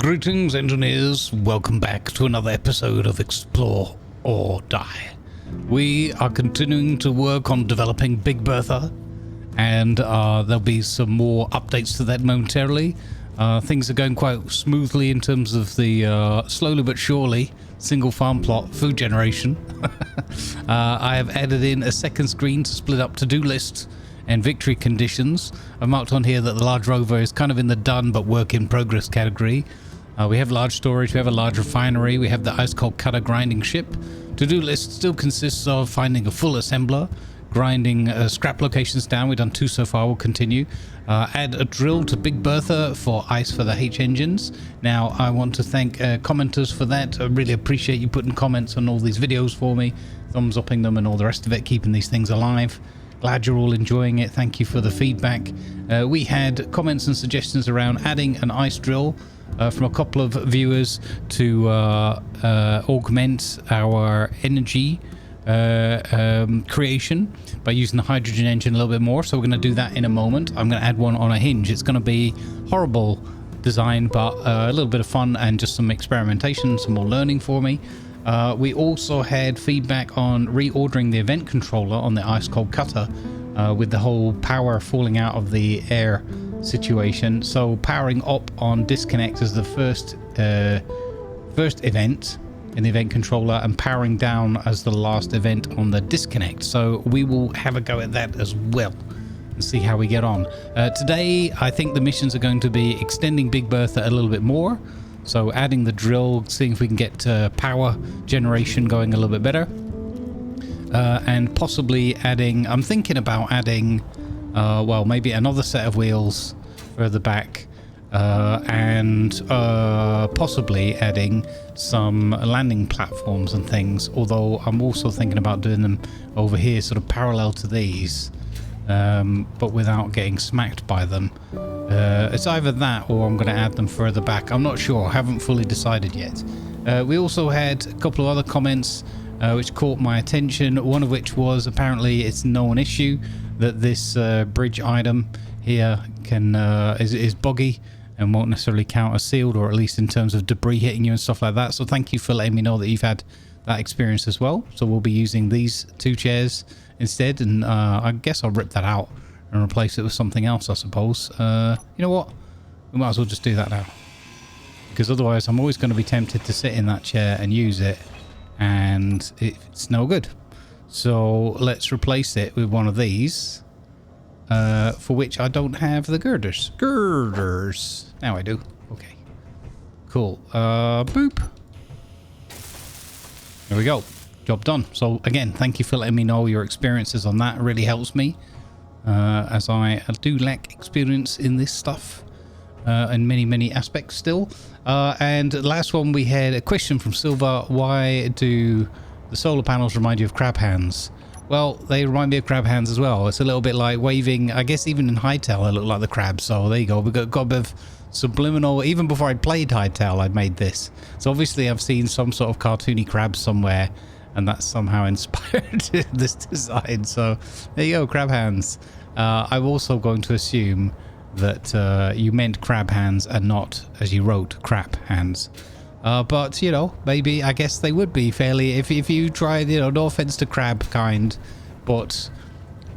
Greetings, engineers. Welcome back to another episode of Explore or Die. We are continuing to work on developing Big Bertha, and there'll be some more updates to that momentarily. Things are going quite smoothly in terms of the slowly but surely single farm plot food generation. I have added in a second screen to split up to-do lists and victory conditions. I've marked on here that the large rover is kind of in the done but work in progress category. We have large storage, we have a large refinery, we have the ice cold cutter grinding ship. To-do list still consists of finding a full assembler, grinding scrap locations down. We've done 2 so far, we'll continue. Add a drill to Big Bertha for ice for the H engines. Now I want to thank commenters for that. I really appreciate you putting comments on all these videos for me, thumbs upping them and all the rest of it, keeping these things alive. Glad you're all enjoying it. Thank you for the feedback. We had comments and suggestions around adding an ice drill from a couple of viewers to augment our energy creation by using the hydrogen engine a little bit more. So we're going to do that in a moment. I'm going to add one on a hinge. It's going to be horrible design, but a little bit of fun and just some experimentation, some more learning for me. We also had feedback on reordering the event controller on the ice cold cutter with the whole power falling out of the air situation. So powering up on disconnect as the first event in the event controller and powering down as the last event on the disconnect. So we will have a go at that as well and see how we get on. Today I think the missions are going to be extending Big Bertha a little bit more. So adding the drill, seeing if we can get power generation going a little bit better. And possibly adding, I'm thinking about adding, well, maybe another set of wheels further back. And possibly adding some landing platforms and things. Although I'm also thinking about doing them over here, sort of parallel to these. But without getting smacked by them. It's either that or I'm going to add them further back. I'm not sure. I haven't fully decided yet. We also had a couple of other comments which caught my attention. One of which was apparently it's no issue that this bridge item here can is buggy and won't necessarily count as sealed, or at least in terms of debris hitting you and stuff like that. So thank you for letting me know that you've had that experience as well. So we'll be using these 2 chairs instead, and I guess I'll rip that out and replace it with something else, I suppose. You know what? We might as well just do that now. Because otherwise I'm always going to be tempted to sit in that chair and use it, and it's no good. So let's replace it with one of these, for which I don't have the girders. Girders! Now I do. Okay. Cool. Boop. There we go. Job done. So again, thank you for letting me know your experiences on that. It really helps me. As I do lack experience in this stuff in many aspects still. And the last one, we had a question from Silver. Why do the solar panels remind you of crab hands? Well, they remind me of crab hands as well. It's a little bit like waving. I guess even in Hightail I look like the crab. So there you go. We've got a bit of subliminal. Even before I'd played Hightail I'd made this. So obviously I've seen some sort of cartoony crab somewhere, and that's somehow inspired this design. So there you go, crab hands. I'm also going to assume that you meant crab hands and not, as you wrote, crap hands. But, you know, maybe, I guess they would be fairly, if you tried, you know, no offense to crab kind, but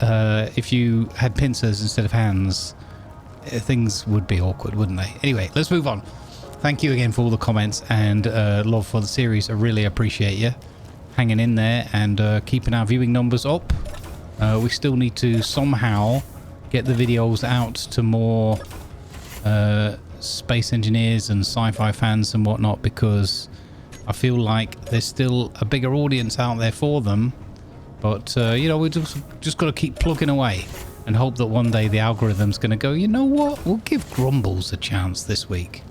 if you had pincers instead of hands, things would be awkward, wouldn't they? Anyway, let's move on. Thank you again for all the comments and love for the series. I really appreciate you hanging in there and keeping our viewing numbers up. We still need to somehow get the videos out to more space engineers and sci-fi fans and whatnot, because I feel like there's still a bigger audience out there for them. But you know, we just got to keep plugging away and hope that one day the algorithm's going to go, you know what, we'll give Grumbles a chance this week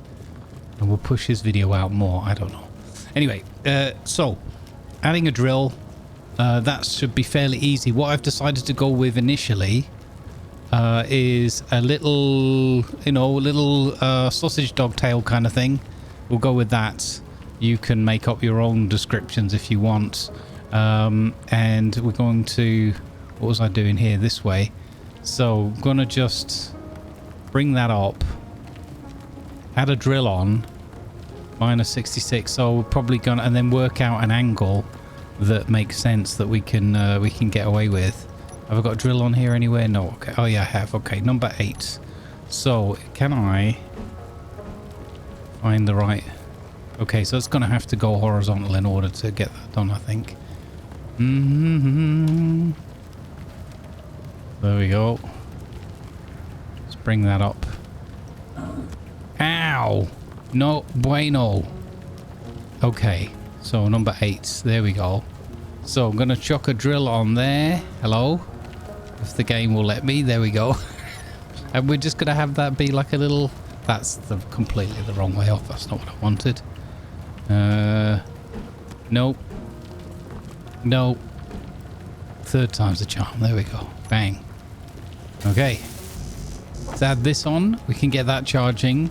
and we'll push his video out more. I don't know. Anyway, so adding a drill, that should be fairly easy. What I've decided to go with initially is a little, you know, little sausage dog tail kind of thing. We'll go with that. You can make up your own descriptions if you want. And we're going to, what was I doing here? This way. So I'm going to just bring that up, add a drill on, Minus 66. So we're probably gonna, and then work out an angle that makes sense that we can get away with. Have I got a drill on here anywhere? No. Okay. Oh yeah, I have. Okay, number 8. So can I find the right? Okay, so it's gonna have to go horizontal in order to get that done, I think. There we go. Let's bring that up. Ow! No bueno. Okay, so number 8. There we go. So I'm gonna chuck a drill on there. Hello? If the game will let me. There we go. And we're just gonna have that be like a little... That's completely the wrong way off. That's not what I wanted. Nope. No. Third time's the charm. There we go. Bang. Okay. Let's add this on. We can get that charging.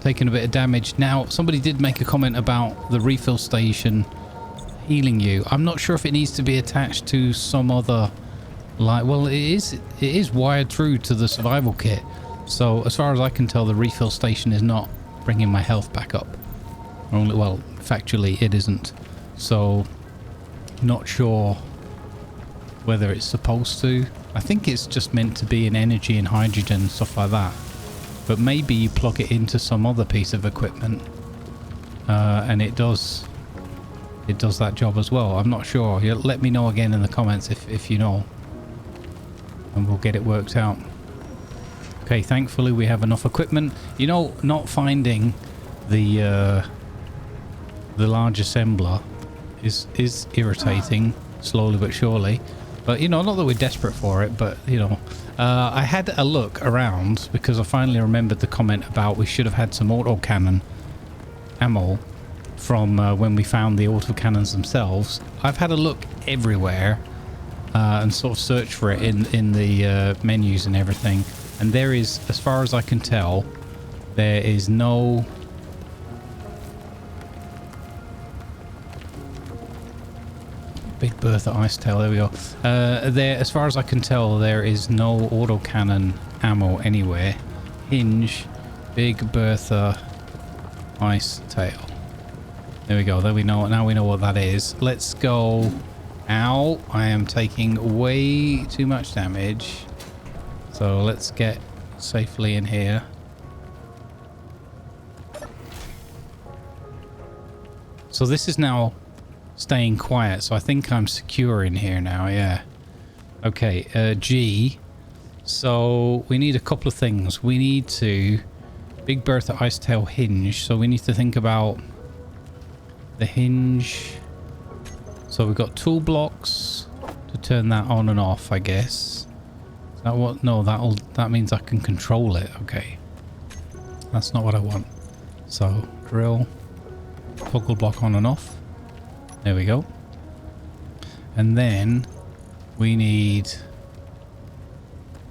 Taking a bit of damage. Now, somebody did make a comment about the refill station healing you. I'm not sure if it needs to be attached to some other... Like, well, it is wired through to the survival kit. So, as far as I can tell, the refill station is not bringing my health back up. Only, well, factually, it isn't. So, not sure whether it's supposed to. I think it's just meant to be an energy and hydrogen, stuff like that. But maybe you plug it into some other piece of equipment, and it does that job as well. I'm not sure. You'll let me know again in the comments if you know, and we'll get it worked out. Okay, thankfully we have enough equipment. You know, not finding the large assembler is irritating, slowly but surely. But, you know, not that we're desperate for it, but, you know, I had a look around because I finally remembered the comment about we should have had some autocannon ammo from when we found the autocannons themselves. I've had a look everywhere and sort of searched for it in the menus and everything. And there is, as far as I can tell, there is no... Big Bertha Icetail, there we go. There, as far as I can tell, there is no autocannon ammo anywhere. Hinge, Big Bertha Icetail. There we go. There we know. Now we know what that is. Let's go. Ow! I am taking way too much damage. So let's get safely in here. So this is now staying quiet, so I think I'm secure in here now. Yeah. Okay, G. So we need a couple of things. We need to Big Bertha Icetail hinge. So we need to think about the hinge. So we've got tool blocks to turn that on and off, I guess. Is that what? No, that means I can control it. Okay. That's not what I want. So drill, toggle block on and off. There we go. And then we need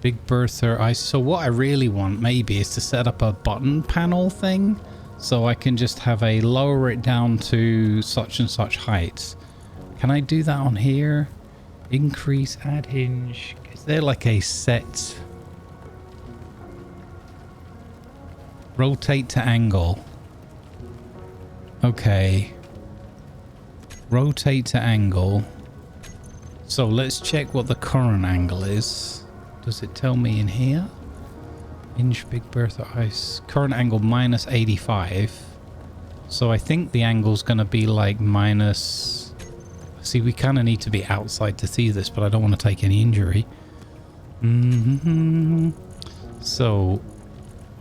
Big Bertha Ice. So what I really want maybe is to set up a button panel thing, so I can just have a lower it down to such and such heights. Can I do that on here? Increase, add hinge. Is there like a set? Rotate to angle. Okay. Rotate to angle. So let's check what the current angle is. Does it tell me in here? Hinge Big Bertha Ice. Current angle minus 85. So I think the angle's going to be like minus... See, we kind of need to be outside to see this, but I don't want to take any injury. So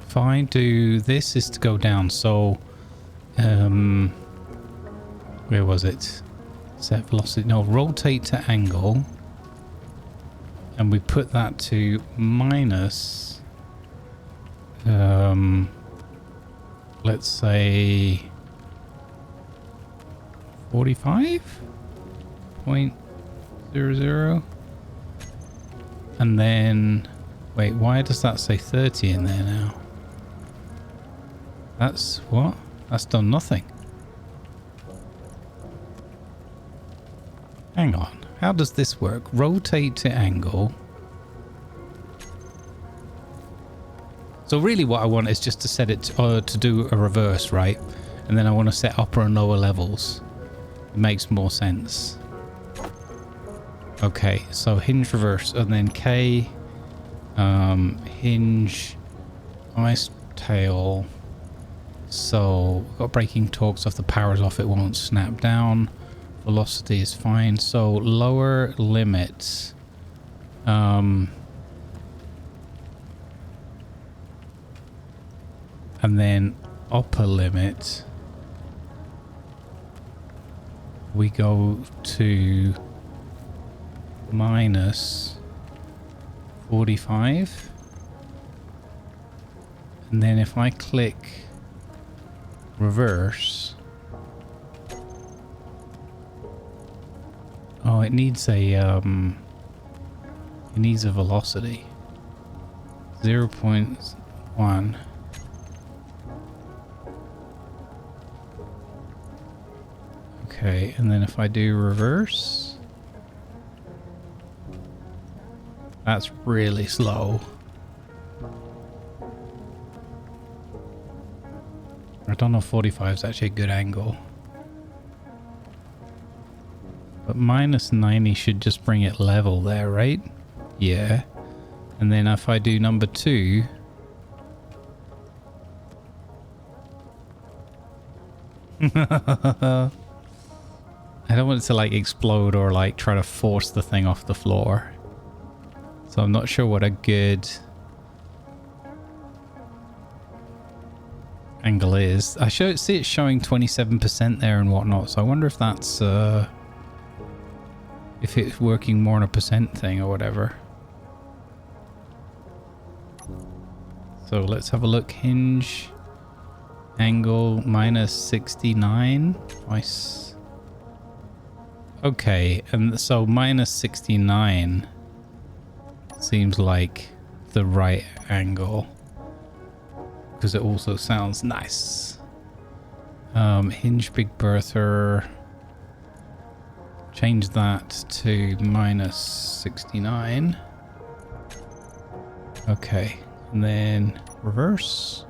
if I do this is to go down. So where was it? Set velocity. No, rotate to angle. And we put that to minus, let's say 45.00. And then, wait, why does that say 30 in there now? That's what? That's done nothing. Hang on. How does this work? Rotate to angle. So really what I want is just to set it to do a reverse, right? and then I want to set upper and lower levels. It makes more sense. Okay, so hinge reverse, and then K, hinge, ice tail. So we've got braking torque, so if the power's off it won't snap down. Velocity is fine. So lower limit. And then upper limit. We go to minus 45. And then if I click reverse. Oh, it needs a velocity. 0.1. Okay, and then if I do reverse, that's really slow. I don't know if 45 is actually a good angle. But minus 90 should just bring it level there, right? Yeah. And then if I do number 2... I don't want it to like explode or like try to force the thing off the floor. So I'm not sure what a good angle is. I see it showing 27% there and whatnot, so I wonder if that's if it's working more on a percent thing or whatever. So let's have a look. Hinge angle minus 69. Nice. Okay, and so minus 69 seems like the right angle because it also sounds nice. Hinge Big Bertha, change that to minus 69. Okay, and then reverse.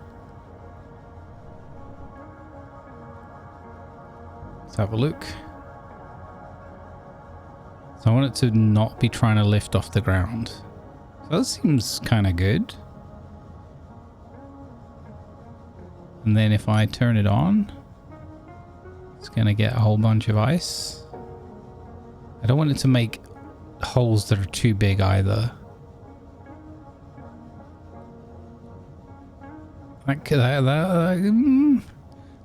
Let's have a look. So I want it to not be trying to lift off the ground. So that seems kind of good. And then if I turn it on, it's going to get a whole bunch of ice. I don't want it to make holes that are too big either. Are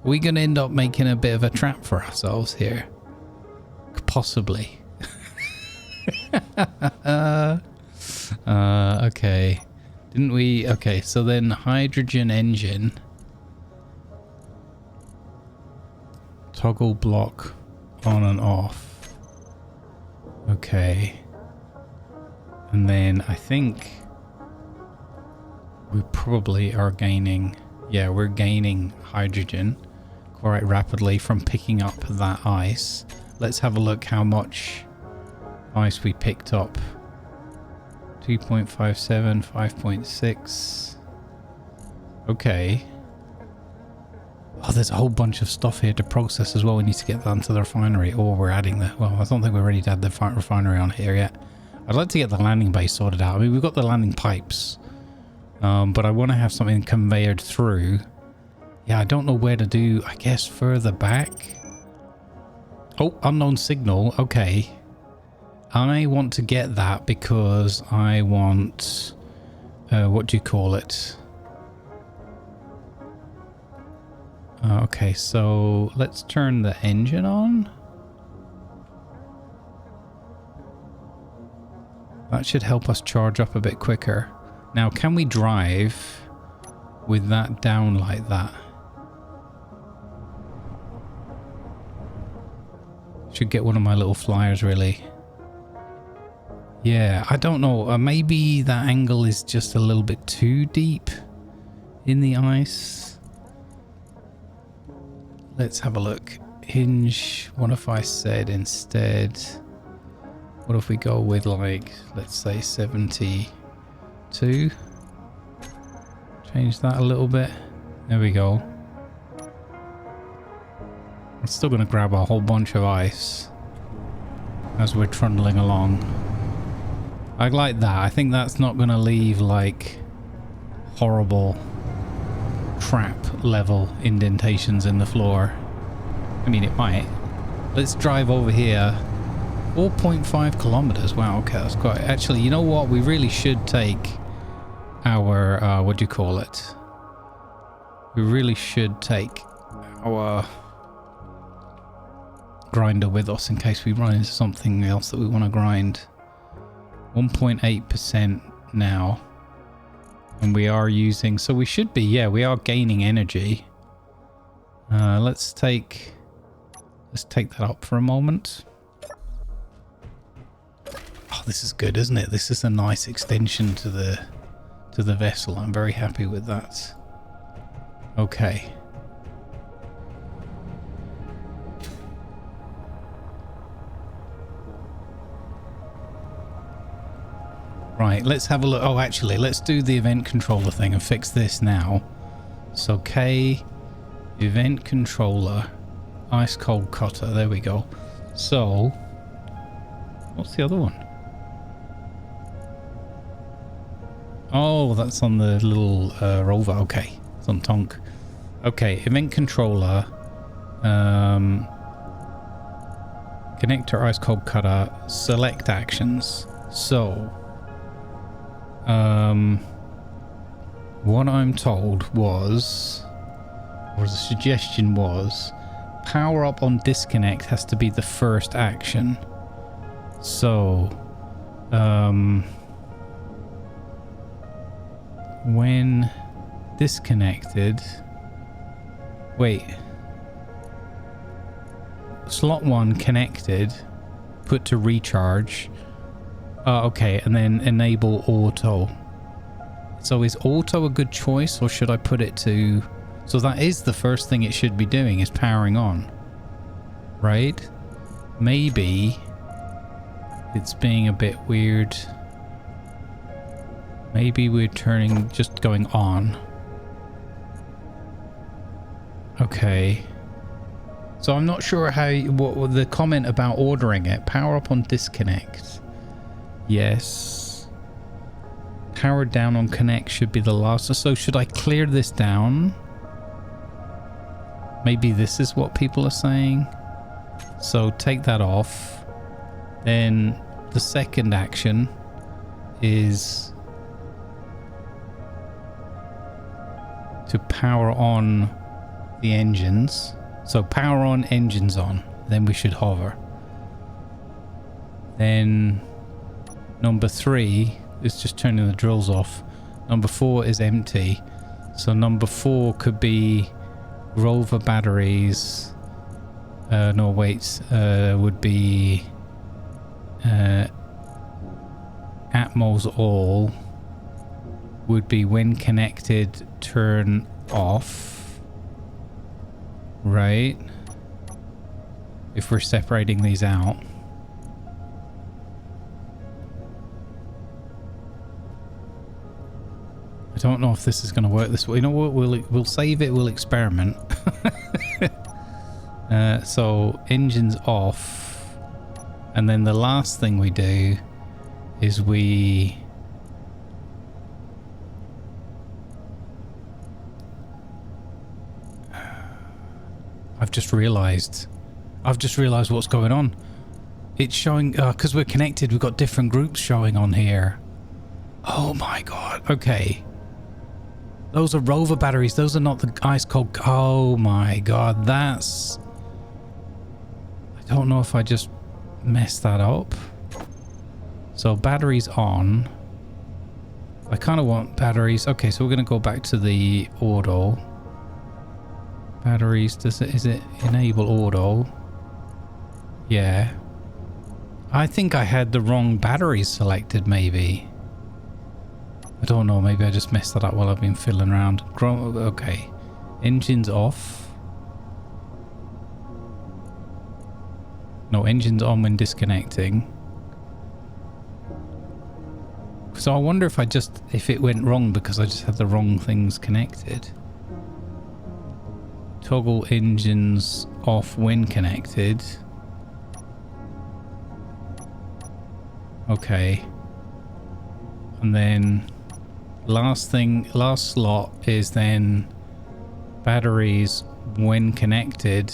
we going to end up making a bit of a trap for ourselves here? Possibly. Okay. Didn't we? Okay, so then hydrogen engine. Toggle block on and off. Okay. And then I think we probably are gaining... Yeah, we're gaining hydrogen quite rapidly from picking up that ice. Let's have a look how much ice we picked up. 2.57, 5.6. Okay. Oh, there's a whole bunch of stuff here to process as well. We need to get that into the refinery. Or we're adding the... Well, I don't think we're ready to add the refinery on here yet. I'd like to get the landing bay sorted out. I mean, we've got the landing pipes. But I want to have something conveyed through. Yeah, I don't know where to do... I guess further back. Oh, unknown signal. Okay. I want to get that because I want... what do you call it? Okay, so let's turn the engine on. That should help us charge up a bit quicker. Now, can we drive with that down like that? Should get one of my little flyers, really. Yeah, I don't know. Maybe that angle is just a little bit too deep in the ice. Let's have a look. Hinge. What if I said instead... What if we go with like, let's say 72? Change that a little bit. There we go. I'm still going to grab a whole bunch of ice as we're trundling along. I like that. I think that's not going to leave like horrible trap level indentations in the floor. I mean, it might. Let's drive over here. 4.5 kilometers. Wow, okay, that's quite... Actually, you know what? We really should take our... what do you call it? We really should take our grinder with us in case we run into something else that we want to grind. 1.8% now. And we are using... So we should be... Yeah, we are gaining energy. Let's take that up for a moment. Oh, this is good, isn't it? This is a nice extension to the vessel. I'm very happy with that. Okay. Right, let's have a look. Oh, actually, let's do the event controller thing and fix this now. So K, event controller, ice cold cutter. There we go. So, what's the other one? Oh, that's on the little rover. Okay, it's on Tonk. Okay, event controller, connector, ice cold cutter, select actions. So, what I'm told was, or the suggestion was, power up on disconnect has to be the first action. So, when disconnected, wait, slot 1 connected, put to recharge. Okay, and then enable auto. So is auto a good choice, or should I put it to... So that is the first thing it should be doing, is powering on. Right? Maybe it's being a bit weird. Maybe we're just going on. Okay. So I'm not sure what the comment about ordering it. Power up on disconnect. Yes. Power down on connect should be the last. So should I clear this down? Maybe this is what people are saying. So take that off. Then the second action is to power on the engines. So power on, engines on. Then we should hover. Then number 3 is just turning the drills off. Number 4 is empty. So number 4 could be rover batteries. No, wait. Would be Atmos all. Would be when connected, turn off. Right. If we're separating these out. I don't know if this is going to work this way. You know what? We'll save it. We'll experiment. So engines off, and then the last thing we do is I've just realized what's going on. It's showing because we're connected. We've got different groups showing on here. Oh my god. Okay. Those are rover batteries. Those are not the ice cold. Oh my god, that's... I don't know if I just messed that up. So batteries on. I kind of want batteries. Okay, so we're going to go back to the auto. Batteries, is it enable auto? Yeah. I think I had the wrong batteries selected maybe. I don't know, maybe I just messed that up while I've been fiddling around. Okay. Engines off. No, engines on when disconnecting. So I wonder if it went wrong because I just had the wrong things connected. Toggle engines off when connected. Okay. And then last slot is then batteries when connected.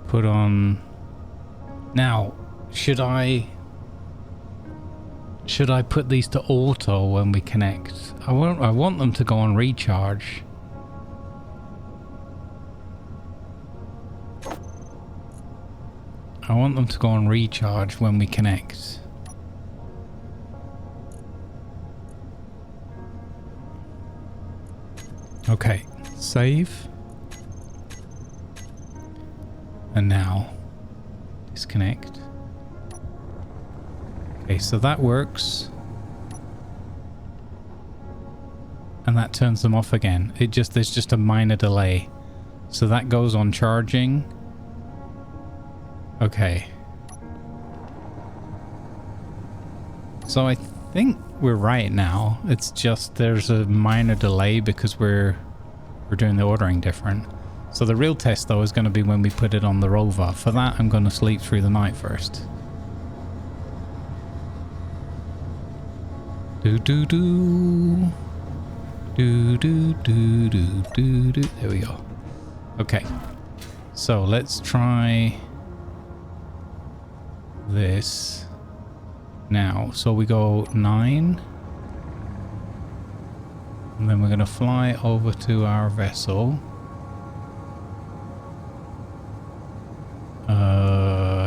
Put on. Now, should I put these to auto when we connect? I want them to go on recharge. I want them to go on recharge when we connect. Okay, save. And now disconnect. Okay, so that works. And that turns them off again. There's just a minor delay. So that goes on charging. Okay. So I think we're right now. It's just there's a minor delay because we're doing the ordering different. So the real test though is going to be when we put it on the rover. For that I'm going to sleep through the night first. Do do do. Do do do do do do. There we go. Okay. So let's try this now. So we go 9. And then we're going to fly over to our vessel.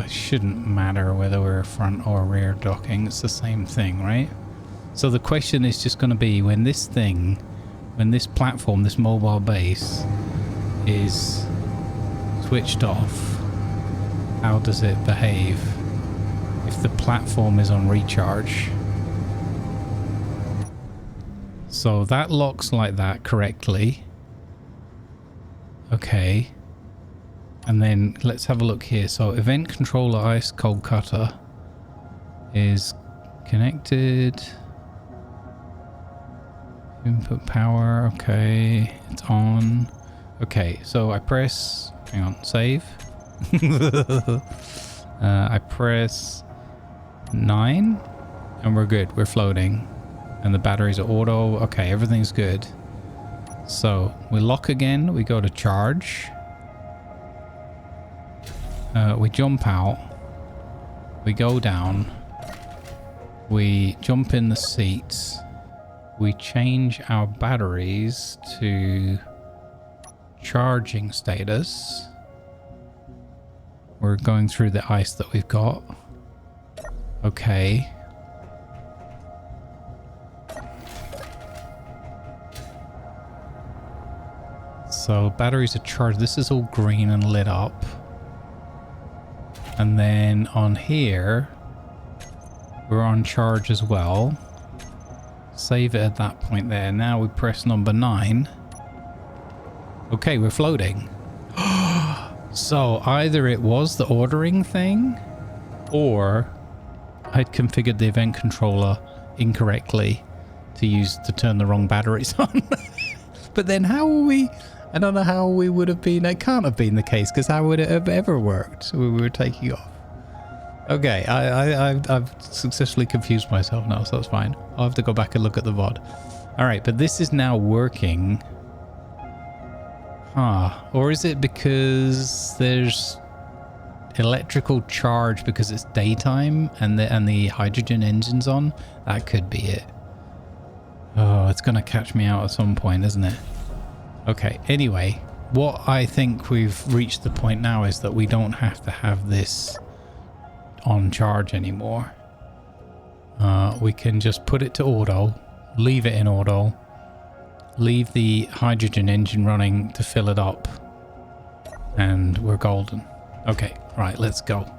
Shouldn't matter whether we're front or rear docking. It's the same thing, right? So the question is just going to be when this platform, this mobile base is switched off, how does it behave if the platform is on recharge? So that locks like that correctly. Okay. And then let's have a look here. So event controller ice cold cutter is connected. Input power. Okay. It's on. Okay. So I press, hang on, save. I press 9 and we're good. We're floating. And the batteries are auto. Okay, everything's good. So we lock again. We go to charge. We jump out. We go down. We jump in the seats. We change our batteries to charging status. We're going through the ice that we've got. Okay. So batteries are charged. This is all green and lit up. And then on here, we're on charge as well. Save it at that point there. Now we press number 9. Okay, we're floating. So either it was the ordering thing, or I'd configured the event controller incorrectly to turn the wrong batteries on. But then how will we... I don't know how we would have been... It can't have been the case, because how would it have ever worked when we were taking off? Okay, I've successfully confused myself now, so that's fine. I'll have to go back and look at the VOD. Alright, but this is now working. Huh. Or is it because there's electrical charge because it's daytime and the hydrogen engine's on? That could be it. Oh, it's going to catch me out at some point, isn't it? Okay, anyway, what I think we've reached the point now is that we don't have to have this on charge anymore. We can just put it to auto, leave it in auto, leave the hydrogen engine running to fill it up, and we're golden. Okay, right, let's go.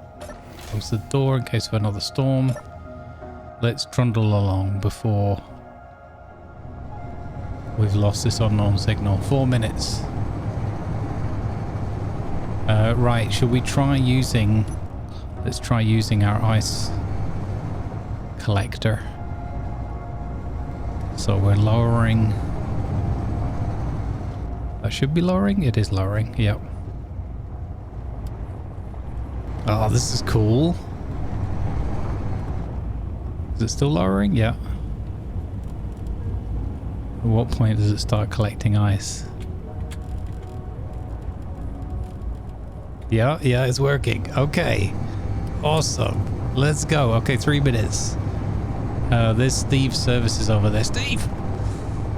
Close the door in case of another storm. Let's trundle along before we've lost this unknown signal. 4 minutes. Right, should we try using... Let's try using our ice collector. So we're lowering... That should be lowering? It is lowering, yep. Oh, this is cool. Is it still lowering? Yeah. At what point does it start collecting ice? Yeah, it's working. Okay. Awesome. Let's go. Okay, 3 minutes. There's Steve's services over there. Steve!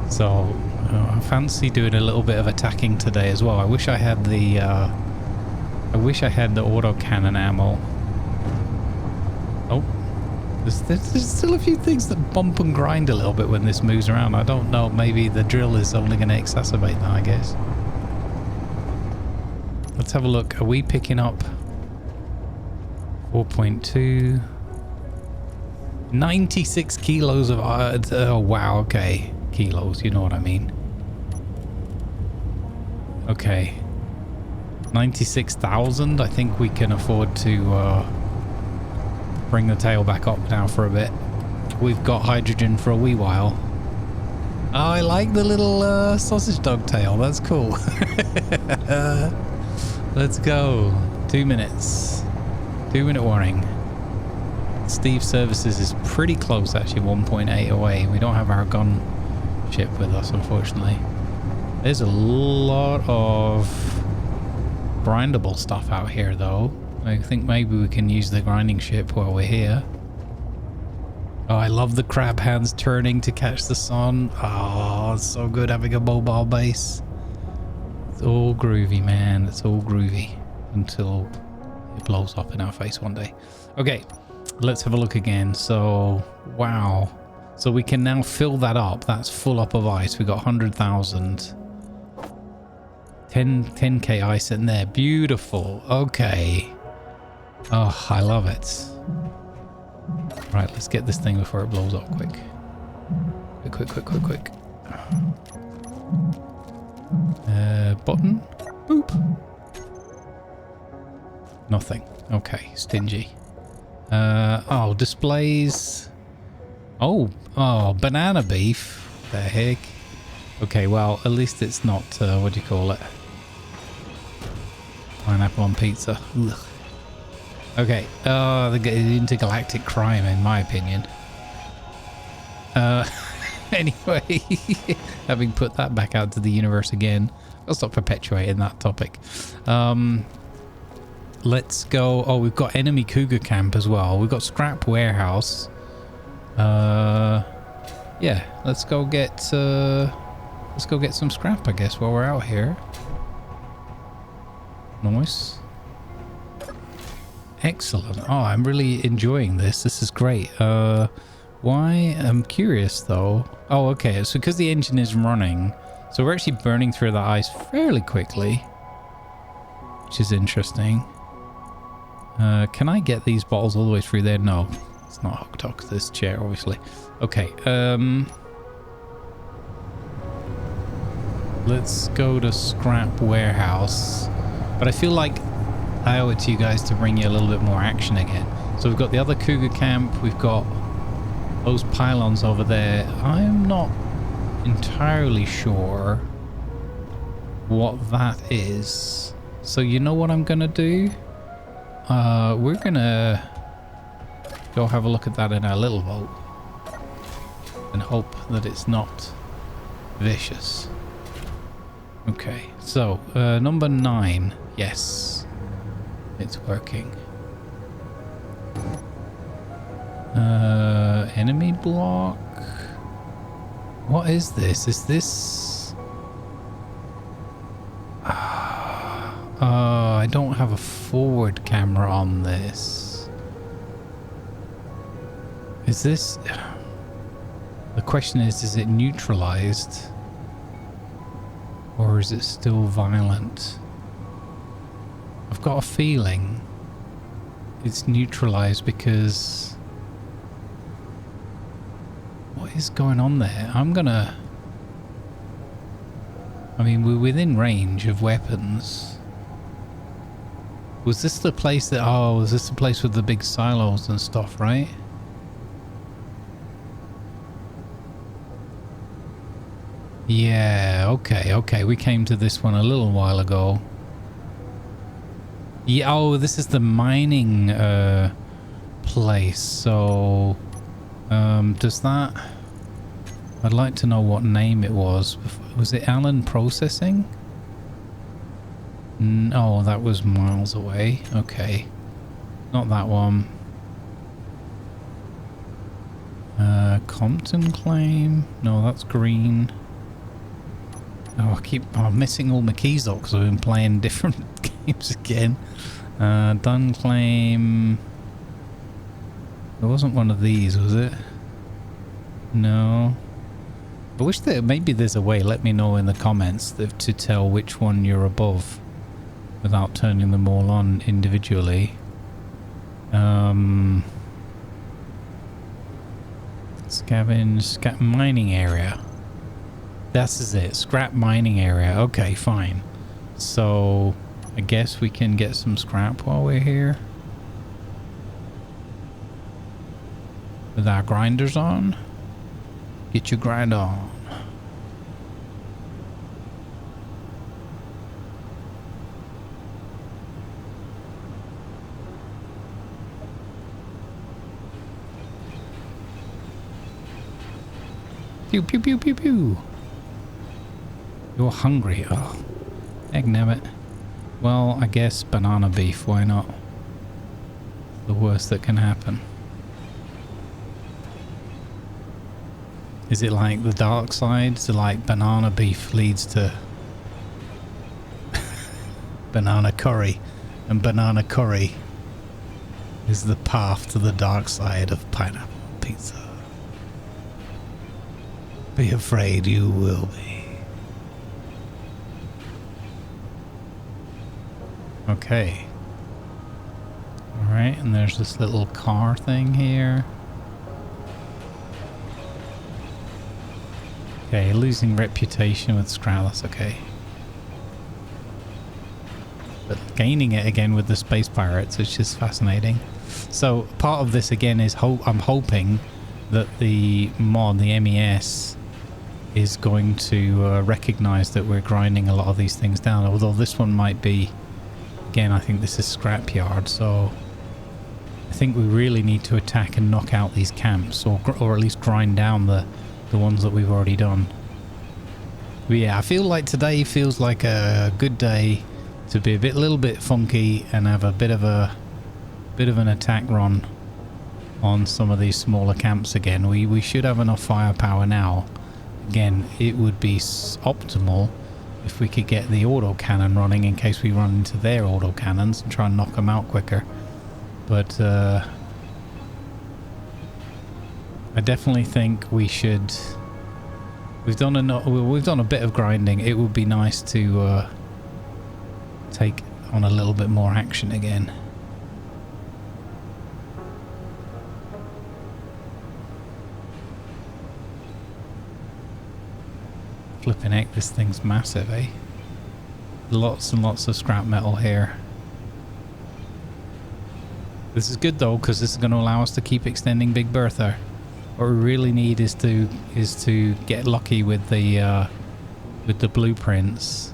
So, I fancy doing a little bit of attacking today as well. I wish I had the autocannon ammo. Oh. There's still a few things that bump and grind a little bit when this moves around. I don't know. Maybe the drill is only going to exacerbate that, I guess. Let's have a look. Are we picking up 4.2? 96 kilos of... oh, wow. Okay. Kilos. You know what I mean. Okay. 96,000. I think we can afford to bring the tail back up now for a bit. We've got hydrogen for a wee while. Oh, I like the little sausage dog tail. That's cool. Let's go. 2 minutes. 2-minute warning. Steve's services is pretty close, actually. 1.8 away. We don't have our gun ship with us, unfortunately. There's a lot of grindable stuff out here, though. I think maybe we can use the grinding ship while we're here. Oh, I love the crab hands turning to catch the sun. Oh, it's so good having a mobile base. It's all groovy, man. It's all groovy until it blows up in our face one day. Okay, let's have a look again. So, wow. So we can now fill that up. That's full up of ice. We got 100,000. 10k ice in there. Beautiful. Okay. Oh, I love it. Right, let's get this thing before it blows up quick. Quick. Button. Boop. Nothing. Okay, stingy. Oh, displays. Oh, banana beef. The heck? Okay, well, at least it's not, what do you call it? Pineapple on pizza. Ugh. Okay, the intergalactic crime, in my opinion. Anyway, having put that back out to the universe again, I'll stop perpetuating that topic. Let's go. Oh, we've got enemy cougar camp as well. We've got scrap warehouse. Yeah, let's go get some scrap, I guess, while we're out here. Nice. Excellent. Oh, I'm really enjoying this. This is great. Why? I'm curious though. Oh, okay. It's because the engine is running. So we're actually burning through the ice fairly quickly, which is interesting. Can I get these bottles all the way through there? No, it's not hooked up to this chair, obviously. Okay. Let's go to scrap warehouse. But I feel like I owe it to you guys to bring you a little bit more action again. So we've got the other cougar camp. We've got those pylons over there. I'm not entirely sure what that is. So you know what I'm gonna do? We're gonna go have a look at that in our little boat and hope that it's not vicious. Okay, so number 9. Yes, it's working. Enemy block. What is this? Is this... I don't have a forward camera on this. Is this... The question is it neutralized? Or is it still violent? I've got a feeling it's neutralized because... What is going on there? I'm gonna... I mean, we're within range of weapons. Was this the place that... Oh, was this the place with the big silos and stuff, right? Yeah, okay. We came to this one a little while ago. Yeah, oh, this is the mining place. So, does that... I'd like to know what name it was. Was it Allen Processing? No, that was miles away. Okay. Not that one. Compton Claim? No, that's green. Oh, I'm missing all my keys though because I've been playing different games again. Dun Claim. There wasn't one of these, was it? No. I wish that maybe there's a way, let me know in the comments, to tell which one you're above without turning them all on individually. Scavenge, mining area. This is it, scrap mining area. Okay, fine. So, I guess we can get some scrap while we're here. With our grinders on. Get your grind on. Pew pew pew pew pew. You're hungry. Oh, dagnabbit. Well, I guess banana beef. Why not? The worst that can happen. Is it like the dark side? So like banana beef leads to banana curry, and banana curry is the path to the dark side of pineapple pizza. Be afraid you will be. Okay. Alright, and there's this little car thing here. Okay, losing reputation with scrap, that's okay. But gaining it again with the space pirates, which is fascinating. So part of this again is I'm hoping that the mod, the MES, is going to recognize that we're grinding a lot of these things down. Although this one might be, again, I think this is scrapyard, so I think we really need to attack and knock out these camps, or at least grind down the ones that we've already done. But yeah, I feel like today feels like a good day to be a little bit funky and have a bit of an attack run on some of these smaller camps again. We should have enough firepower now. Again, it would be optimal if we could get the autocannon running in case we run into their autocannons and try and knock them out quicker. But I definitely think we should. We've done a bit of grinding. It would be nice to take on a little bit more action again. Flipping heck, this thing's massive, eh? Lots and lots of scrap metal here. This is good though, because this is going to allow us to keep extending Big Bertha. What we really need is to get lucky with the blueprints.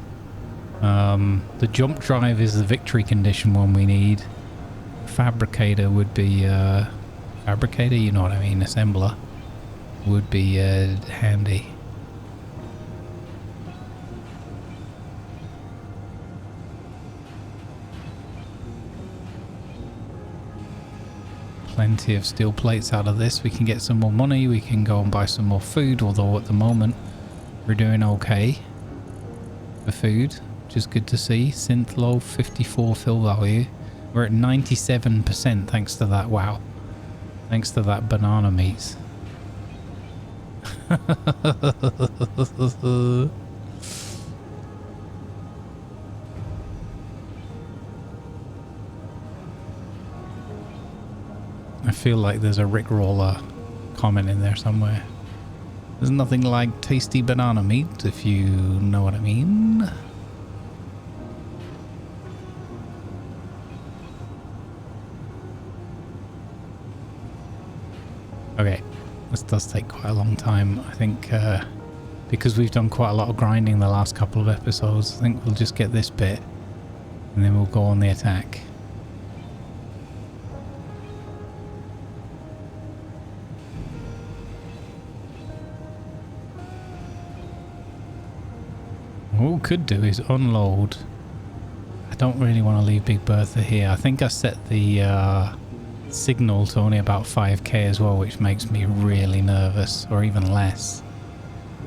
The jump drive is the victory condition one we need. Fabricator would be fabricator, you know what I mean, assembler would be handy. Plenty of steel plates out of this. We can get some more money. We can go and buy some more food, although at the moment we're doing okay for food, which is good to see. Synth low, 54 fill value. We're at 97% thanks to that. Wow. Thanks to that banana meat. I feel like there's a Rickroller comment in there somewhere. There's nothing like tasty banana meat, if you know what I mean. Okay, this does take quite a long time. I think because we've done quite a lot of grinding the last couple of episodes, I think we'll just get this bit And then we'll go on the attack. What we could do is unload. I don't really want to leave Big Bertha here. I think I set the signal to only about 5k as well, which makes me really nervous, or even less.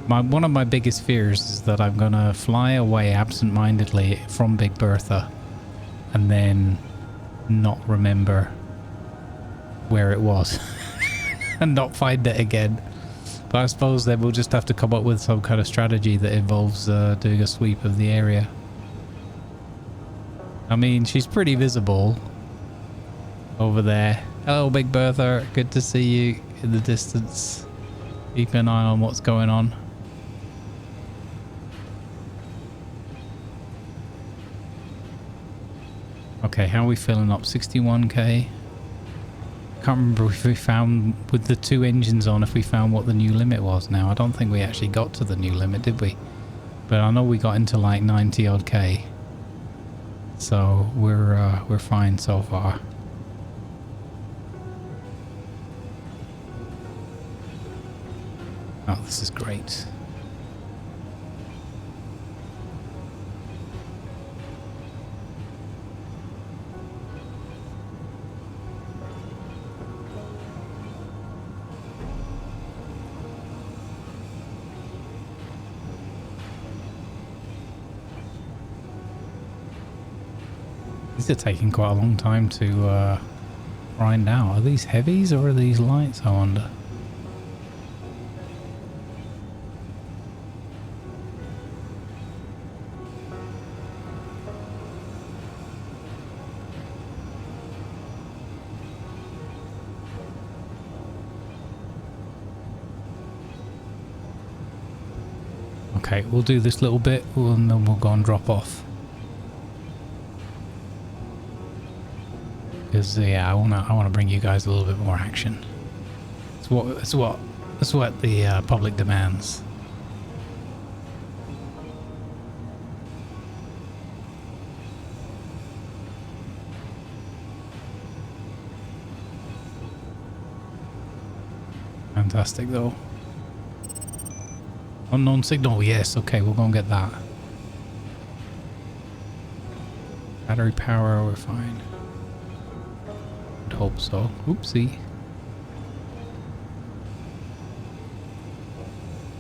One of my biggest fears is that I'm going to fly away absent-mindedly from Big Bertha and then not remember where it was and not find it again. But I suppose then we'll just have to come up with some kind of strategy that involves doing a sweep of the area. I mean, she's pretty visible over there. Hello, Big Bertha. Good to see you in the distance. Keep an eye on what's going on. Okay, how are we filling up? 61k. Can't remember if we found, with the 2 engines on, if we found what the new limit was now. I don't think we actually got to the new limit, did we? But I know we got into like 90 odd k. So we're fine so far. Oh, this is great. These are taking quite a long time to grind out. Are these heavies or are these lights, I wonder? Okay, we'll do this little bit and then we'll go and drop off. Because yeah, I wanna bring you guys a little bit more action. It's what the public demands. Fantastic though. Unknown signal, yes, okay, we'll go and get that. Battery power, we're fine. Would hope so. Oopsie.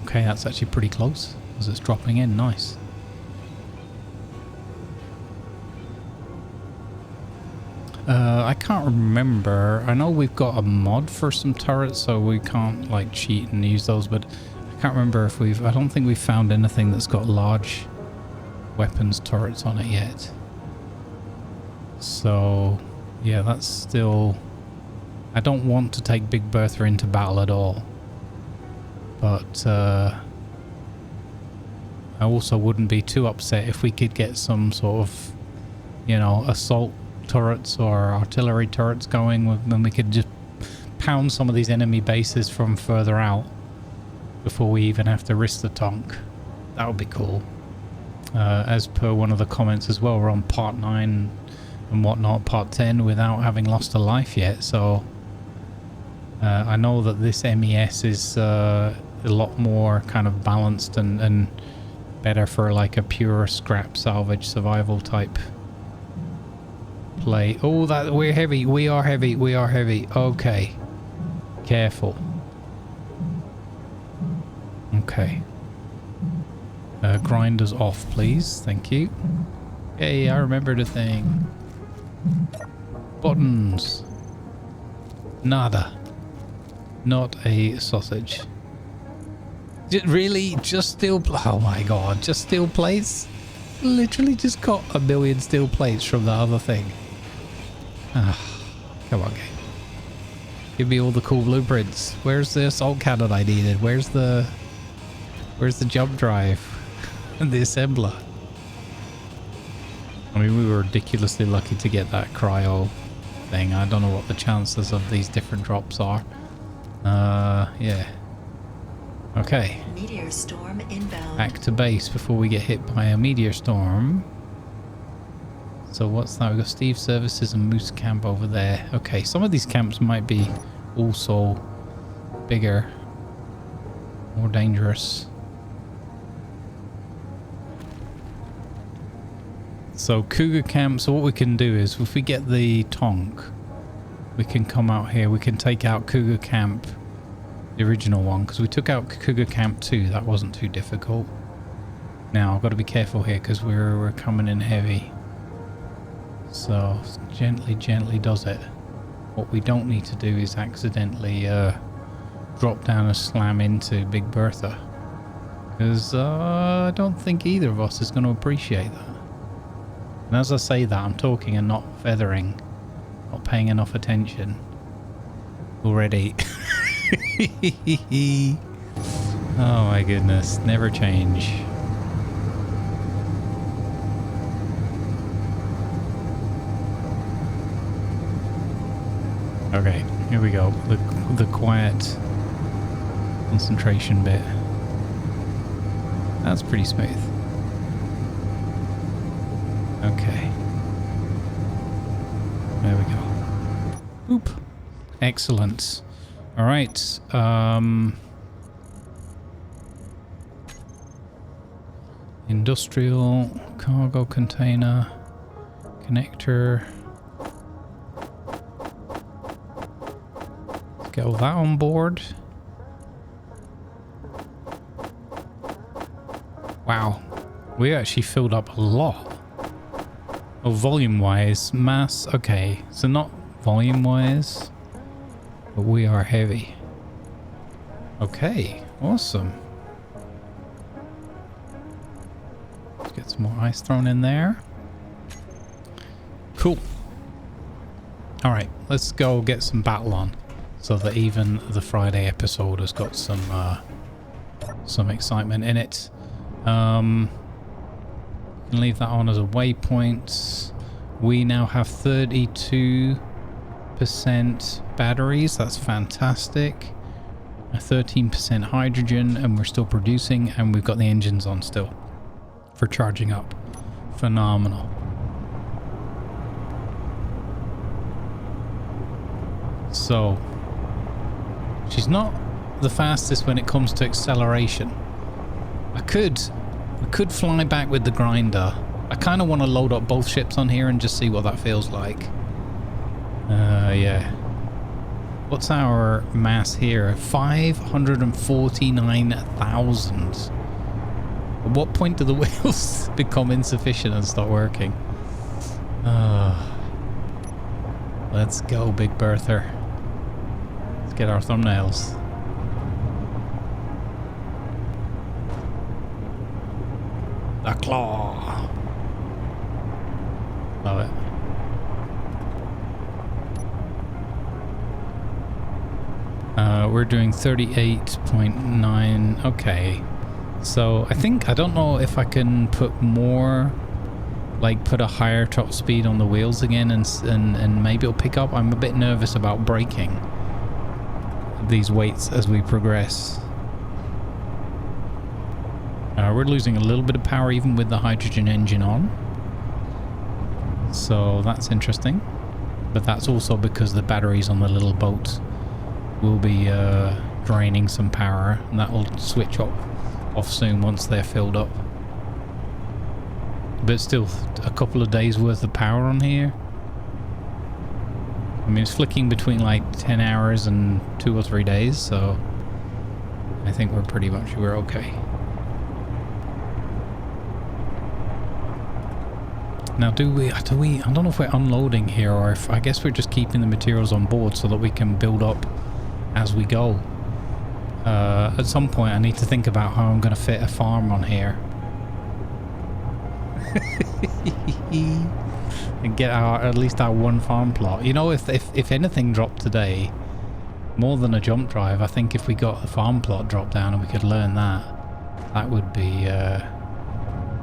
Okay, that's actually pretty close as it's dropping in, nice. I can't remember. I know we've got a mod for some turrets, so we can't like cheat and use those, but I can't remember if I don't think we've found anything that's got large weapons turrets on it yet. So, yeah, that's still... I don't want to take Big Bertha into battle at all. But, I also wouldn't be too upset if we could get some sort of, you know, assault turrets or artillery turrets going, then we could just pound some of these enemy bases from further out before we even have to risk the tonk. That would be cool. As per one of the comments as well, we're on part 9 and whatnot, part 10 without having lost a life yet, so I know that this MES is a lot more kind of balanced and better for like a pure scrap salvage survival type play. Oh, that we're heavy. We are heavy. We are heavy. Okay. Careful. Okay. Grinders off, please. Thank you. Hey, I remember the thing. Buttons. Nada. Not a sausage. Really? Just steel... Oh my god. Just steel plates? Literally just got a million steel plates from the other thing. Ah, come on, game. Give me all the cool blueprints. Where's the assault cannon I needed? Where's the jump drive and the assembler? I mean, we were ridiculously lucky to get that cryo thing. I don't know what the chances of these different drops are. Yeah. Okay. Meteor storm inbound. Back to base before we get hit by a meteor storm. So what's that? We've got Steve Services and Moose Camp over there. Okay, some of these camps might be also bigger, more dangerous. So Cougar Camp, so what we can do is if we get the Tonk, we can come out here, we can take out Cougar Camp, the original one, because we took out Cougar Camp 2, that wasn't too difficult. Now I've got to be careful here because we're coming in heavy. So gently does it. What we don't need to do is accidentally drop down and slam into Big Bertha, because I don't think either of us is going to appreciate that. And as I say that, I'm talking and not feathering, not paying enough attention already. Oh my goodness, never change. Okay, here we go. The quiet concentration bit. That's pretty smooth. Okay. There we go. Boop. Excellent. All right. Industrial cargo container connector. Get all that on board. Wow, we actually filled up a lot. Oh, volume-wise, mass, okay. So not volume-wise, but we are heavy. Okay, awesome. Let's get some more ice thrown in there. Cool. All right, let's go get some battle on, so that even the Friday episode has got some excitement in it. Can leave that on as a waypoint. We now have 32% batteries. That's fantastic. 13% hydrogen, and we're still producing, and we've got the engines on still for charging up. Phenomenal. So she's not the fastest when it comes to acceleration. We could fly back with the grinder. I kind of want to load up both ships on here and just see what that feels like. Yeah. What's our mass here? 549,000. At what point do the wheels become insufficient and start working? Let's go, Big Bertha. Let's get our thumbnails. The claw. Love it. We're doing 38.9. Okay. So I don't know if I can put more, like put a higher top speed on the wheels again and maybe it'll pick up. I'm a bit nervous about braking these weights as we progress. We're losing a little bit of power even with the hydrogen engine on. So that's interesting. But that's also because the batteries on the little boat will be draining some power, and that will switch off soon once they're filled up. But still a couple of days worth of power on here. I mean, it's flicking between like 10 hours and 2 or 3 days, so I think we're okay. Now, I don't know if we're unloading here or if, I guess we're just keeping the materials on board so that we can build up as we go. At some point I need to think about how I'm going to fit a farm on here. And get at least our one farm plot. You know, if anything dropped today, more than a jump drive, I think if we got a farm plot dropped down and we could learn that, that would be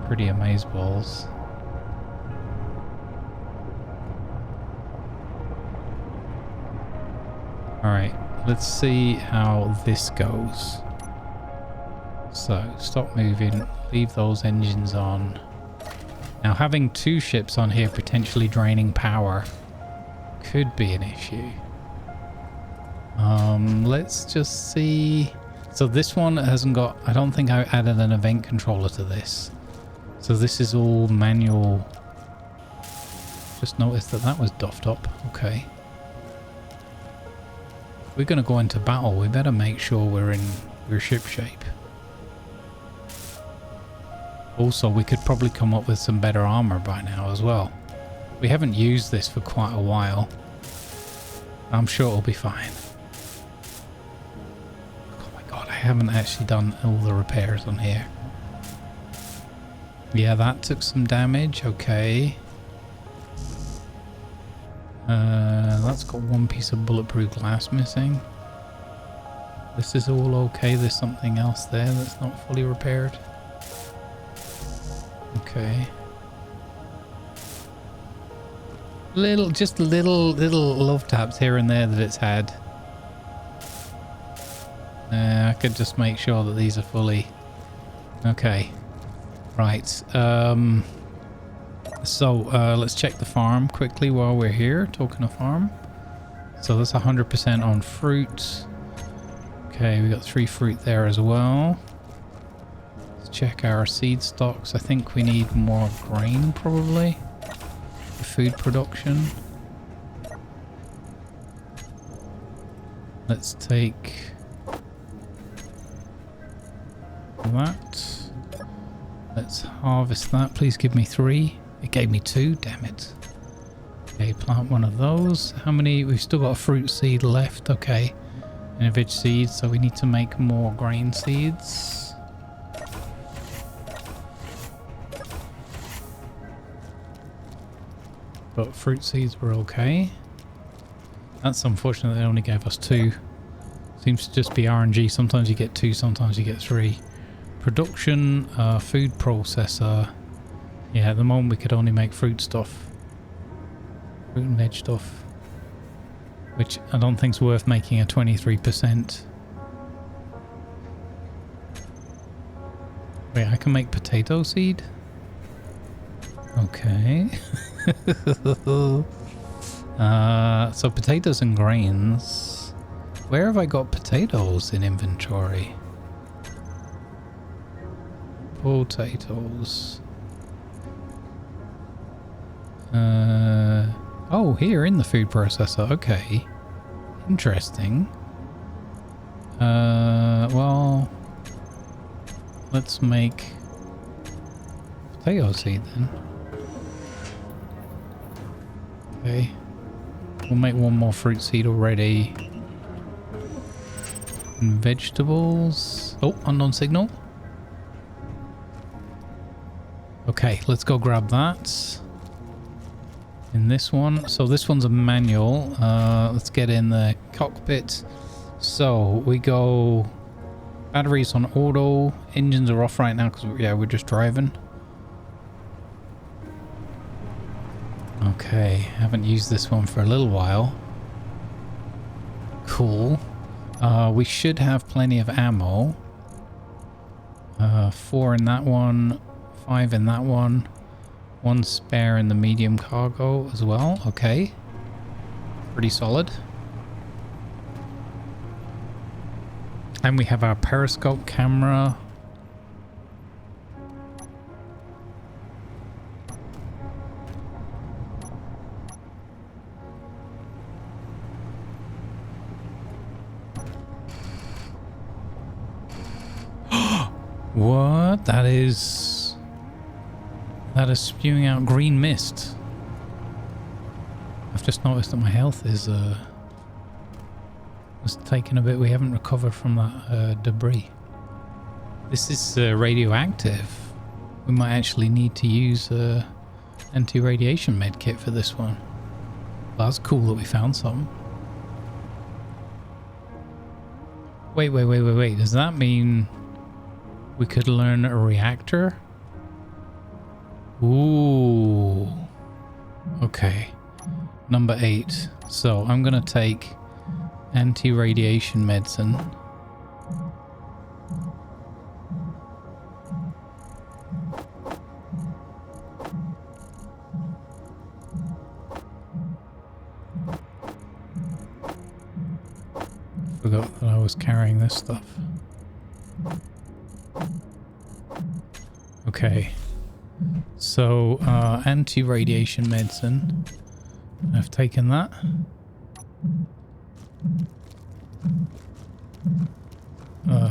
pretty amazeballs. Alright, let's see how this goes. So, stop moving, leave those engines on. Now, having two ships on here potentially draining power could be an issue. Let's just see. So this one hasn't got... I don't think I added an event controller to this. So this is all manual. Just noticed that that was doffed up. Okay. If we're going to go into battle, we better make sure we're ship shape. Also, we could probably come up with some better armor by now as well. We haven't used this for quite a while. I'm sure it'll be fine. Oh my god, I haven't actually done all the repairs on here. Yeah, that took some damage. Okay. That's got one piece of bulletproof glass missing. This is all okay. There's something else there that's not fully repaired. Okay. Just little love taps here and there that it's had. I could just make sure that these are fully... Okay. Right. So let's check the farm quickly while we're here, talking of farm. So that's 100% on fruit. Okay, we got 3 fruit there as well. Let's check our seed stocks. I think we need more grain probably for food production. Let's take that. Let's harvest that. Please give me 3. It gave me 2. Damn it. Okay, plant one of those. How many? We've still got a fruit seed left. Okay. And a veg seed. So we need to make more grain seeds. But fruit seeds were okay. That's unfortunate they only gave us 2. Seems to just be RNG. Sometimes you get 2, sometimes you get 3. Production, food processor. Yeah, at the moment we could only make fruit stuff. Fruit and veg stuff. Which I don't think is worth making a 23%. Wait, I can make potato seed? Okay. So potatoes and grains. Where have I got potatoes in inventory? Potatoes. Oh, here in the food processor. Okay. Interesting. Well, let's make potato seed then. Okay. We'll make one more fruit seed already. And vegetables. Oh, unknown signal. Okay, let's go grab that. In this one. So this one's a manual. Let's get in the cockpit. So we go batteries on auto. Engines are off right now because we're just driving. Okay, haven't used this one for a little while. Cool. We should have plenty of ammo. 4 in that one, 5 in that one. 1 spare in the medium cargo as well. Okay. Pretty solid. And we have our periscope camera. What? That is spewing out green mist. I've just noticed that my health is was taken a bit. We haven't recovered from that debris. This is radioactive. We might actually need to use anti-radiation med kit for this one. Well, that's cool that we found some. Wait. Does that mean we could learn a reactor? Ooh. Okay. Number 8. So I'm going to take anti-radiation medicine. Forgot that I was carrying this stuff. Okay. So, anti-radiation medicine. I've taken that.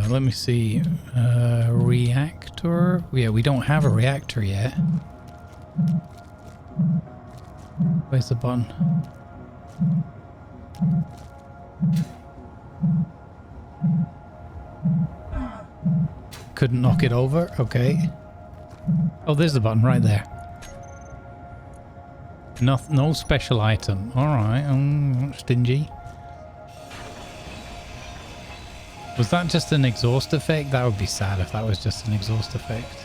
Let me see. Reactor? Yeah, we don't have a reactor yet. Where's the button? Couldn't knock it over? Okay. Oh, there's the button right there. No special item. Alright, stingy. Was that just an exhaust effect? That would be sad if that was just an exhaust effect.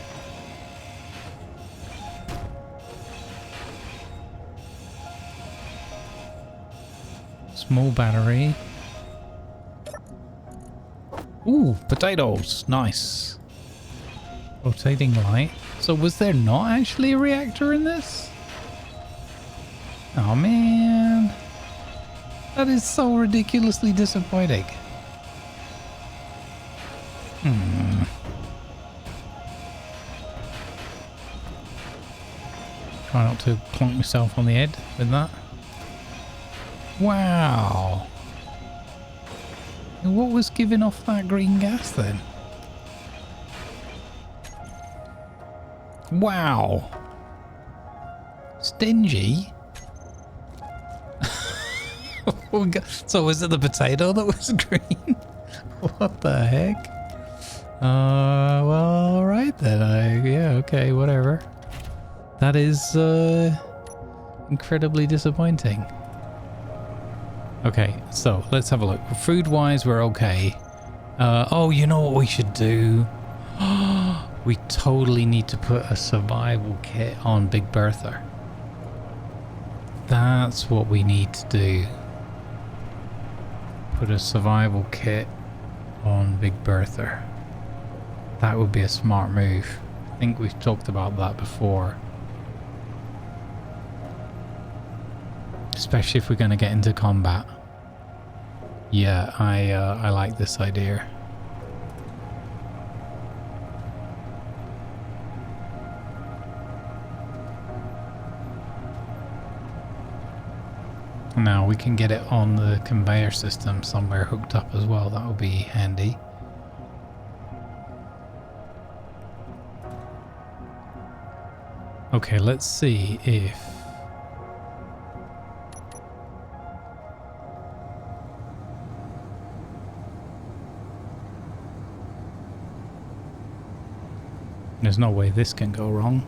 Small battery. Ooh, potatoes. Nice. Rotating light. So was there not actually a reactor in this? Oh man. That is so ridiculously disappointing. Try not to plonk myself on the head with that. Wow. What was giving off that green gas then? Wow. Stingy. So was it the potato that was green? What the heck? Well, alright then. Yeah, okay, whatever. That is incredibly disappointing. Okay, so let's have a look. Food-wise, we're okay. Oh, you know what we should do? We totally need to put a survival kit on Big Bertha. That's what we need to do. Put a survival kit on Big Bertha. That would be a smart move. I think we've talked about that before. Especially if we're going to get into combat. Yeah, I like this idea. Now we can get it on the conveyor system somewhere hooked up as well. That would be handy. Okay, let's see if... There's no way this can go wrong.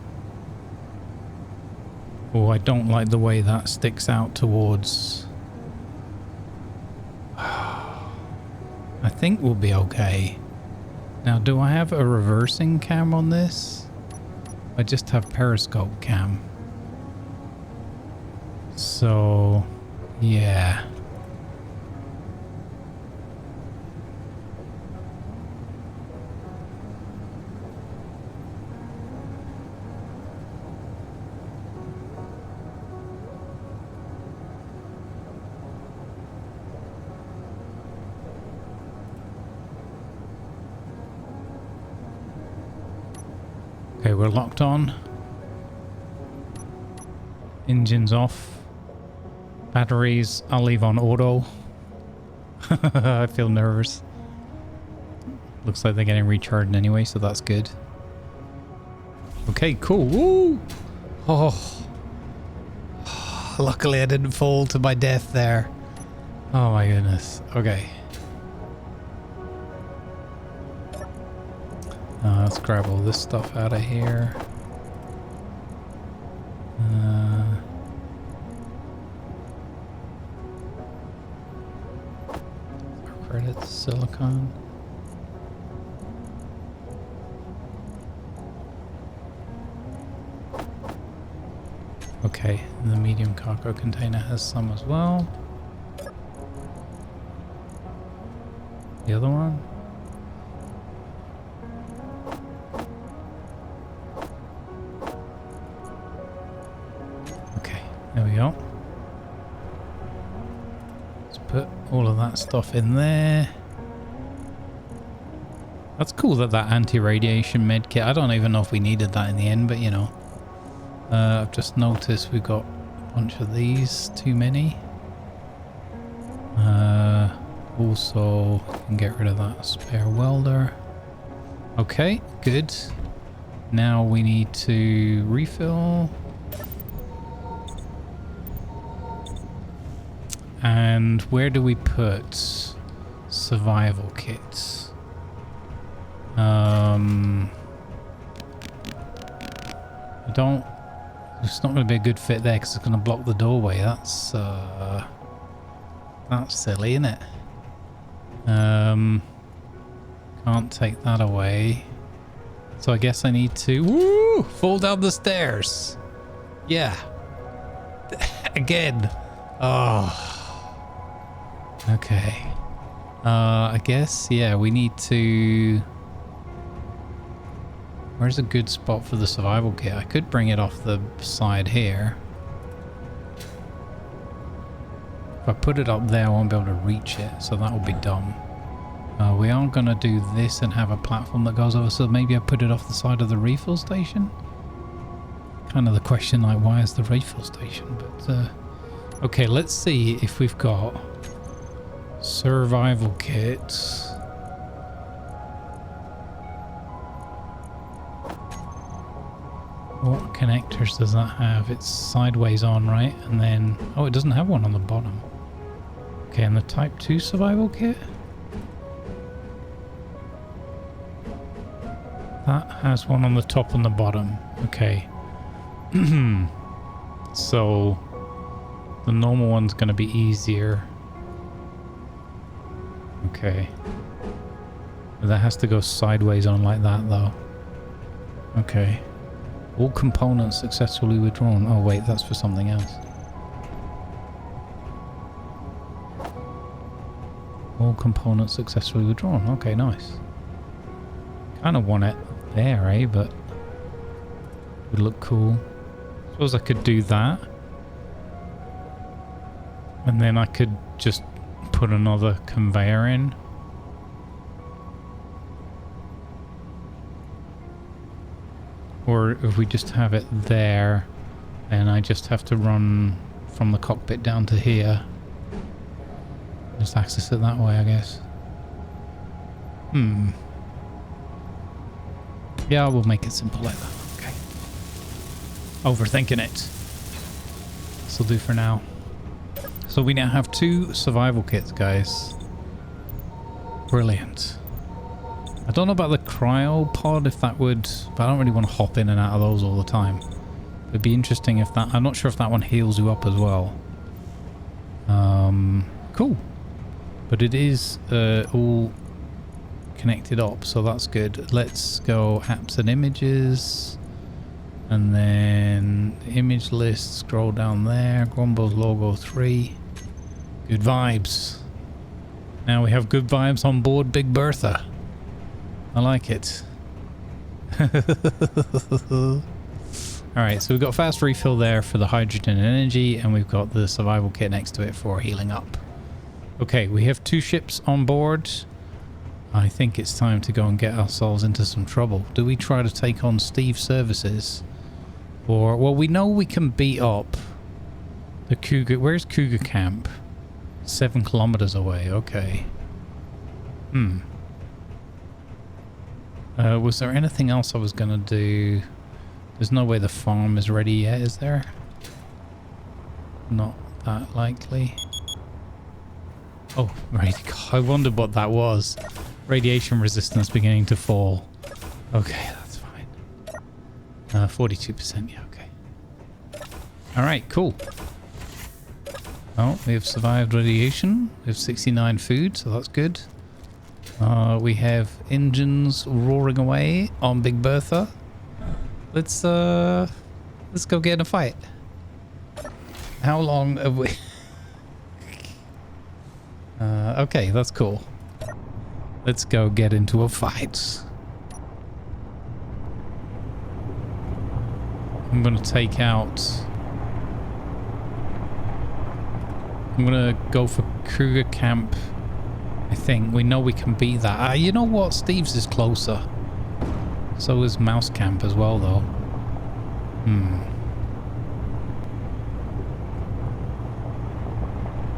Oh, I don't like the way that sticks out towards... I think we'll be okay. Now, do I have a reversing cam on this? I just have periscope cam. So, yeah. Okay, we're locked on. Engines off. Batteries, I'll leave on auto. I feel nervous. Looks like they're getting recharged anyway, so that's good. Okay, cool. Woo! Oh. Luckily I didn't fall to my death there. Oh my goodness. Okay. Let's grab all this stuff out of here. Credits, silicon. Okay, and the medium cargo container has some as well. The other one? There we go. Let's put all of that stuff in there. That's cool that anti-radiation med kit. I don't even know if we needed that in the end, but you know. I've just noticed we've got a bunch of these. Too many. Also, we can get rid of that spare welder. Okay, good. Now we need to refill. And where do we put survival kits? I don't... It's not going to be a good fit there because it's going to block the doorway. That's silly, isn't it? Can't take that away. So I guess I need to fall down the stairs. Yeah. Again. Oh. Okay. I guess, yeah, we need to... Where's a good spot for the survival kit? I could bring it off the side here. If I put it up there, I won't be able to reach it, so that will be dumb. We are going to do this and have a platform that goes over, so maybe I put it off the side of the refill station? Kind of the question, like, why is the refill station? But, okay, let's see if we've got survival kits. What connectors does that have? It's sideways on, right? And then... Oh, it doesn't have one on the bottom. Okay, and the Type 2 survival kit? That has one on the top and the bottom. Okay. So, the normal one's going to be easier. Okay. But that has to go sideways on like that, though. Okay. All components successfully withdrawn. Oh wait, that's for something else. All components successfully withdrawn. Okay, nice. Kind of want it there, eh? But it would look cool. Suppose I could do that. And then I could just put another conveyor in. Or if we just have it there, and I just have to run from the cockpit down to here. Just access it that way, I guess. Yeah, we'll make it simple like that. Okay. Overthinking it. This'll do for now. So we now have 2 survival kits, guys. Brilliant. I don't know about the cryo pod, if that would... But I don't really want to hop in and out of those all the time. It'd be interesting if that... I'm not sure if that one heals you up as well. Cool. But it is all connected up, so that's good. Let's go apps and images. And then image list, scroll down there. Grumbo's logo 3. Good vibes. Now we have good vibes on board Big Bertha. I like it. Alright, so we've got fast refill there for the hydrogen and energy, and we've got the survival kit next to it for healing up. Okay, we have 2 ships on board. I think it's time to go and get ourselves into some trouble. Do we try to take on Steve's services? Or, well, we know we can beat up the Cougar. Where's Cougar Camp? 7 kilometers away, okay. Was there anything else I was going to do? There's no way the farm is ready yet, is there? Not that likely. Oh, right. I wondered what that was. Radiation resistance beginning to fall. Okay, that's fine. 42%, yeah, okay. Alright, cool. Oh, we have survived radiation. We have 69 food, so that's good. We have engines roaring away on Big Bertha. Let's go get in a fight. How long have we... okay, that's cool. Let's go get into a fight. I'm gonna take out I'm gonna go for Cougar Camp. I think we know we can beat that. You know what? Steve's is closer. So is Mouse Camp as well, though.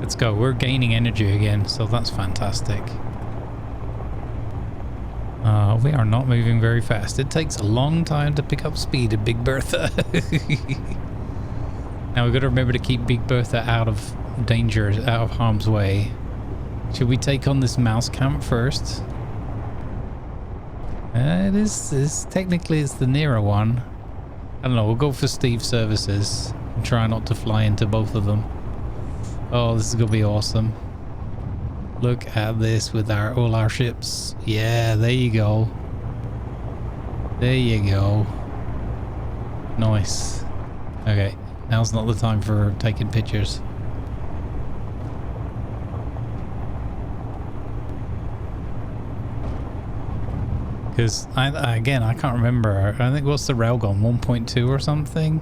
Let's go. We're gaining energy again, so that's fantastic. We are not moving very fast. It takes a long time to pick up speed at Big Bertha. Now we've got to remember to keep Big Bertha out of danger, out of harm's way. Should we take on this mouse camp first? It is technically it's the nearer one. I don't know, we'll go for Steve's services and try not to fly into both of them. Oh, this is gonna be awesome. Look at this with all our ships. Yeah, there you go. There you go. Nice. Okay, now's not the time for taking pictures. Because, again, I can't remember. I think, what's the railgun? 1.2 or something?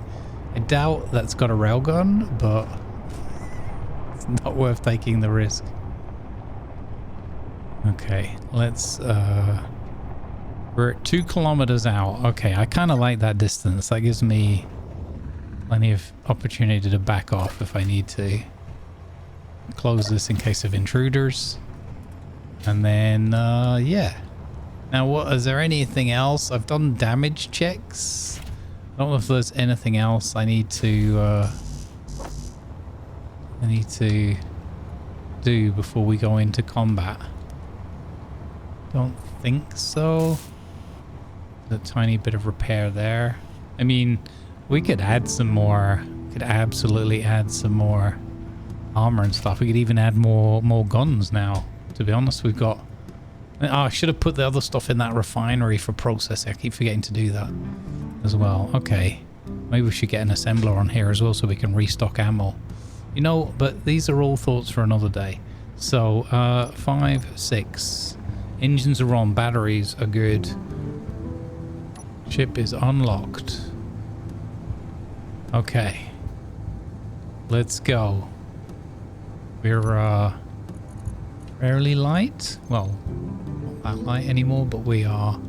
I doubt that's got a railgun, but it's not worth taking the risk. Okay, let's... we're at 2 kilometers out. Okay, I kind of like that distance. That gives me plenty of opportunity to back off if I need to. Close this in case of intruders. And then, yeah. Now, what is there anything else? I've done damage checks. I don't know if there's anything else I need to do before we go into combat. Don't think so. A tiny bit of repair there. I mean, we could add some more. We could absolutely add some more armor and stuff. We could even add more guns now. To be honest, we've got... Oh, I should have put the other stuff in that refinery for processing. I keep forgetting to do that as well. Okay. Maybe we should get an assembler on here as well so we can restock ammo. You know, but these are all thoughts for another day. So, 5, 6. Engines are on. Batteries are good. Ship is unlocked. Okay. Let's go. We're, fairly light. Well, not that light anymore, but we are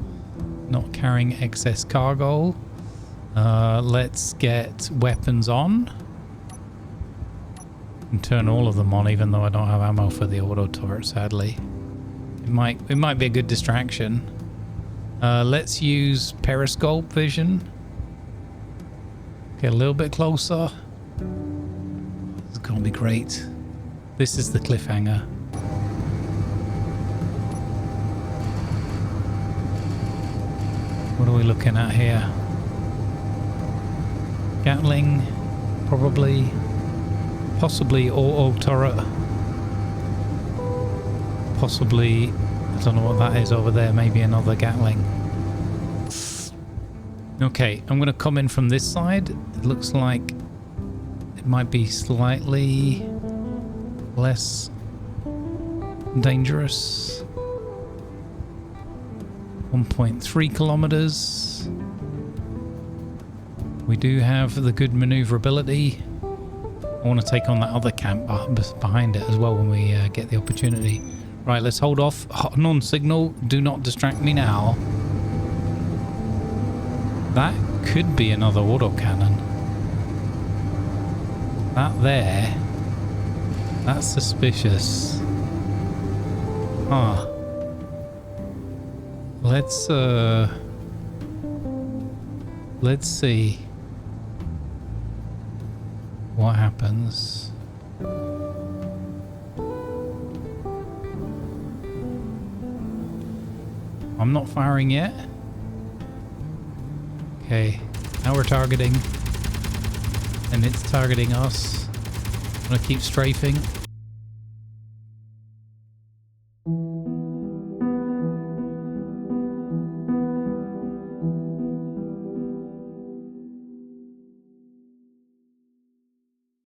not carrying excess cargo. Let's get weapons on. And turn all of them on, even though I don't have ammo for the auto turret, sadly. It might be a good distraction. Let's use periscope vision. Get a little bit closer. It's gonna be great. This is the cliffhanger. What are we looking at here? Gatling, probably. Possibly auto turret. Possibly, I don't know what that is over there, maybe another Gatling. Okay, I'm going to come in from this side. It looks like it might be slightly less dangerous. 1.3 kilometers. We do have the good maneuverability. I want to take on that other camp behind it as well when we get the opportunity. Right, let's hold off. Non-signal, do not distract me now. That could be another autocannon. That there, that's suspicious. Huh. Let's see what happens. I'm not firing yet. Okay, now we're targeting, and it's targeting us. I'm gonna keep strafing.